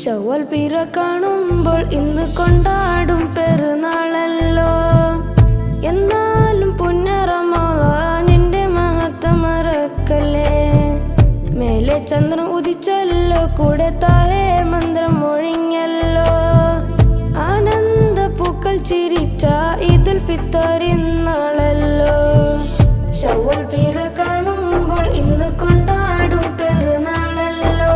ശവ്വൽ പിറ കാണുമ്പോൾ ഇന്ന് കൊണ്ടാടും പെരുന്നാളല്ലോ. എന്നാലും പുണ്യറമളാനിന്റെ മഹത്വം മറക്കല്ലേ. മേലെ ചന്ദ്രൻ ഉദിച്ചല്ലോ, കൂടെ താഴെ മന്ത്രം മൊഴിഞ്ഞല്ലോ. ആനന്ദ പൂക്കൾ ചിരിച്ച ഈദുൽ ഫിത്തർ ഇന്നാളല്ലോ. ശവ്വൽ പിറ കാണുമ്പോൾ ഇന്ന് കൊണ്ടാടും പെരുന്നാളല്ലോ.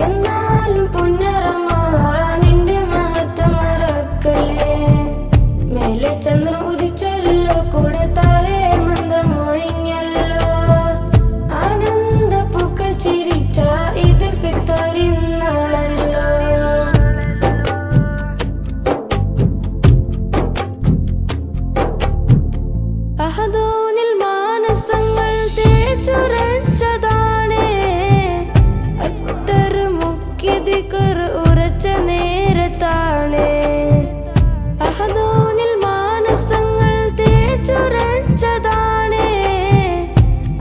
എന്നാലും പുണ്യറമളാനിന്റെ മഹത്വം മറക്കല്ലേ. മേലെ ചന്ദ്രൻ ഉദിച്ചല്ലോ, കൂടെ താഴെ മന്ത്രം മൊഴിഞ്ഞല്ലോ. ആനന്ദ പൂക്കൾ ചിരിച്ച ഈദുൽ ഫിത്തർ ഇന്നാളല്ലോ. അഹദോനിൽ മാനസങ്ങൾ തേച്ചുറച്ചതാണേ. അത്തർ മുഖ്യ ദിക്ർ ഉറച്ച നേരത്താണേ. അഹദോനിൽ മാനസങ്ങൾ തേച്ചുറച്ചതാണേ.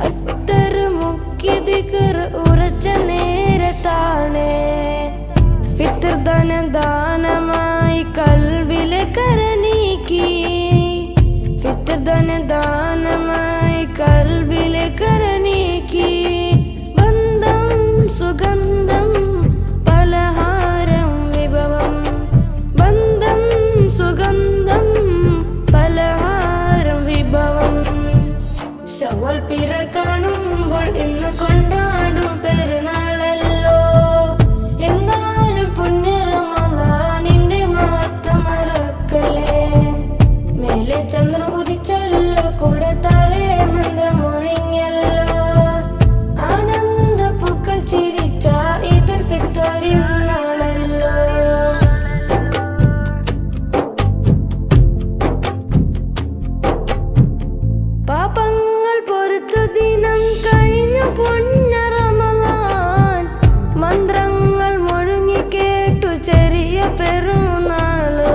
അത്തർ മുഖ്യ ദിക്ർ ഉറച്ച നേരത്താണേ. ഫിത്ർ ധനദാനമായി കൽബിലെ കരനീക്കി. ഫിത്ർ ധനദാനമായി കൽബിലെ കരനീക്കി. ബന്ധം സുഗന്ധം പലഹാരം വിഭവം. ബന്ധം സുഗന്ധം പലഹാരം വിഭവം. ശവ്വൽ പിറ കാണുമ്പോൾ ഇന്ന് കൊണ്ടാടും പെരുന്നാളല്ലോ. എന്നാലും പുണ്യറമളാനിന്റെ മഹത്വം മറക്കല്ലേ. മേലെ ചന്ദ്രൻ ഉദിച്ചല്ലോ, കൂടെ താഴെ മന്ത്രം മൊഴിഞ്ഞല്ലോ. ആനന്ദ പൂക്കൾ ചിരിച്ച ഈദുൽ ഫിത്തർ ഇന്നാളല്ലോ. പാപങ്ങൾ പൊറുത്ത ദിനം കഴിഞ്ഞു പുണ്യറമളാൻ. മന്ത്രങ്ങൾ മുഴങ്ങി കേട്ടു ചെറിയ പെരുന്നാള്.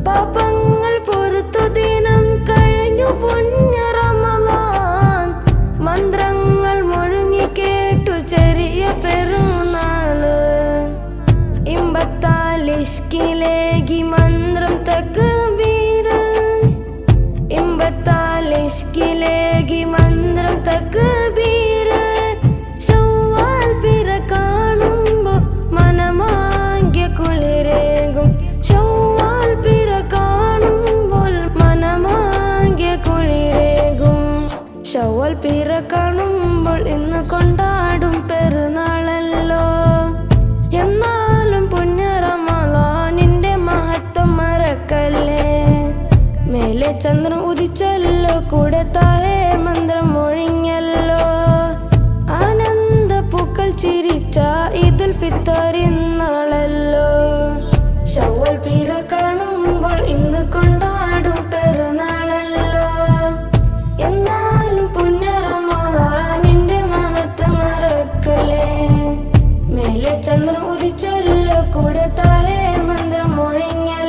പാപങ്ങൾ പൊറുത്ത ദിനം കഴിഞ്ഞു പുണ്യറമളാൻ. മന്ത്രങ്ങൾ മുഴങ്ങി കേട്ടു ചെറിയ പെരുന്നാള്. ഇമ്പത്താൽ ഇഷ്കിലേകി മന്ത്രം തക്ബീർ. ഇമ്പത്താൽ ഇഷ്കിലേകി മന്ത്രം തക്ബീർ. ശവ്വാൽ പിറ കാണുമ്പോ മനമാകെ കുളിരേകും. ശവ്വാൽ പിറ കാണുമ്പോൾ മനമാകെ കുളിരേകും. ശവ്വാൽ പിറ കാണുമ്പോൾ ഇന്ന് കൊണ്ടാടും പെരുന്നാളല്ലോ. എന്നാലും പുണ്യറമളാനിന്റെ മഹത്വം മറക്കല്ലേ. മേലെ ചന്ദ്രൻ ഉദിച്ചല്ലോ, കൂടെ താഴെ മന്ത്രം മൊഴിഞ്ഞല്ലോ. ആനന്ദ പൂക്കൾ ചിരിച്ച ഈദുൽ ഫിത്തർ ഇന്നാളല്ലോ. ശവ്വൽ പിറ കാണുമ്പോൾ ഇന്ന് കൊണ്ടാടും പെരുന്നാളല്ലോ. എന്നാലും പുണ്യറമളാനിന്റെ മഹത്വം മറക്കല്ലേ. മേലെ ചന്ദ്രൻ ഉദിച്ചല്ലോ, കൂടെ താഴെ മന്ത്രം മൊഴിഞ്ഞല്ലോ.